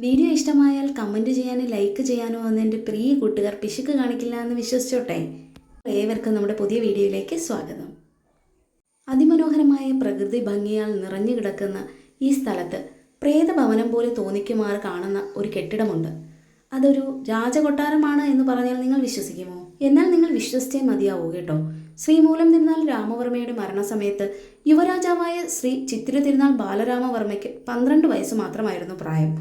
Video ഇഷ്ടമായാൽ comment ചെയ്യാനും like ചെയ്യാനോ എന്ന് എൻ്റെ പ്രിയ കൂട്ടുകാർ പിശുക്ക് കാണിക്കില്ല എന്ന് വിശ്വസിച്ചോട്ടെ. ഏവർക്കും നമ്മുടെ പുതിയ വീഡിയോയിലേക്ക് സ്വാഗതം. അതിമനോഹരമായ പ്രകൃതി ഭംഗിയാൽ നിറഞ്ഞു കിടക്കുന്ന ഈ സ്ഥലത്ത് പ്രേതഭവനം പോലെ തോന്നിക്കുമാറ് കാണുന്ന ഒരു കെട്ടിടമുണ്ട്. അതൊരു രാജകൊട്ടാരമാണ് എന്ന് പറഞ്ഞാൽ നിങ്ങൾ വിശ്വസിക്കുമോ? എന്നാൽ നിങ്ങൾ വിശ്വസിച്ചേ മതിയാവൂ കേട്ടോ. ശ്രീ മൂലം തിരുനാൾ രാമവർമ്മയുടെ മരണസമയത്ത് യുവരാജാവായ ശ്രീ ചിത്തിര തിരുനാൾ ബാലരാമവർമ്മയ്ക്ക് 12 വയസ്സ് മാത്രമായിരുന്നു പ്രായം.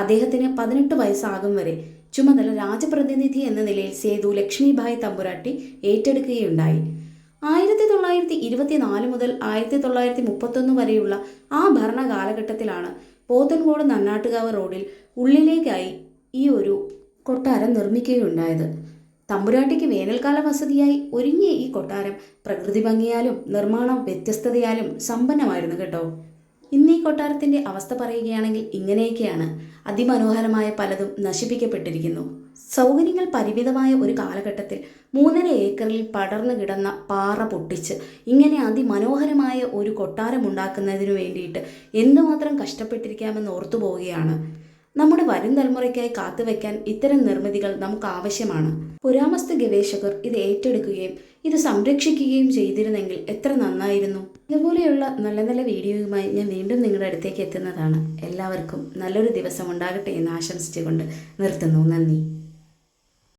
അദ്ദേഹത്തിന് 18 വയസ്സാകും വരെ ചുമതല രാജപ്രതിനിധി എന്ന നിലയിൽ സേതു ലക്ഷ്മിഭായ് തമ്പുരാട്ടി ഏറ്റെടുക്കുകയുണ്ടായി. 1924 മുതൽ 1931 വരെയുള്ള ആ ഭരണ കാലഘട്ടത്തിലാണ് പോത്തൻകോട് നന്നാട്ടുകാവ് റോഡിൽ ഉള്ളിലേക്കായി ഈ ഒരു കൊട്ടാരം നിർമ്മിക്കുകയുണ്ടായത്. തമ്പുരാട്ടിക്ക് വേനൽക്കാല വസതിയായി ഒരുങ്ങിയ ഈ കൊട്ടാരം പ്രകൃതി ഭംഗിയാലും നിർമ്മാണ വ്യത്യസ്തതയാലും സമ്പന്നമായിരുന്നു കേട്ടോ. ഇന്ന് ഈ കൊട്ടാരത്തിൻ്റെ അവസ്ഥ പറയുകയാണെങ്കിൽ ഇങ്ങനെയൊക്കെയാണ്. അതിമനോഹരമായ പലതും നശിപ്പിക്കപ്പെട്ടിരിക്കുന്നു. സൗകര്യങ്ങൾ പരിമിതമായ ഒരു കാലഘട്ടത്തിൽ 3.5 ഏക്കറിൽ പടർന്നു കിടന്ന പാറ പൊട്ടിച്ച് ഇങ്ങനെ അതിമനോഹരമായ ഒരു കൊട്ടാരമുണ്ടാക്കുന്നതിനു വേണ്ടിയിട്ട് എന്തുമാത്രം കഷ്ടപ്പെട്ടിരിക്കാമെന്ന് ഓർത്തു പോവുകയാണ്. നമ്മുടെ വരും തലമുറയ്ക്കായി കാത്തുവയ്ക്കാൻ ഇത്തരം നിർമ്മിതികൾ നമുക്ക് ആവശ്യമാണ്. പുരാവസ്തു ഗവേഷകർ ഇത് ഏറ്റെടുക്കുകയും ഇത് സംരക്ഷിക്കുകയും ചെയ്തിരുന്നെങ്കിൽ എത്ര നന്നായിരുന്നു. ഇതുപോലെയുള്ള നല്ല നല്ല വീഡിയോയുമായി ഞാൻ വീണ്ടും നിങ്ങളുടെ അടുത്തേക്ക് എത്തുന്നതാണ്. എല്ലാവർക്കും നല്ലൊരു ദിവസം ഉണ്ടാകട്ടെ എന്ന് ആശംസിച്ചുകൊണ്ട് നിർത്തുന്നു. നന്ദി.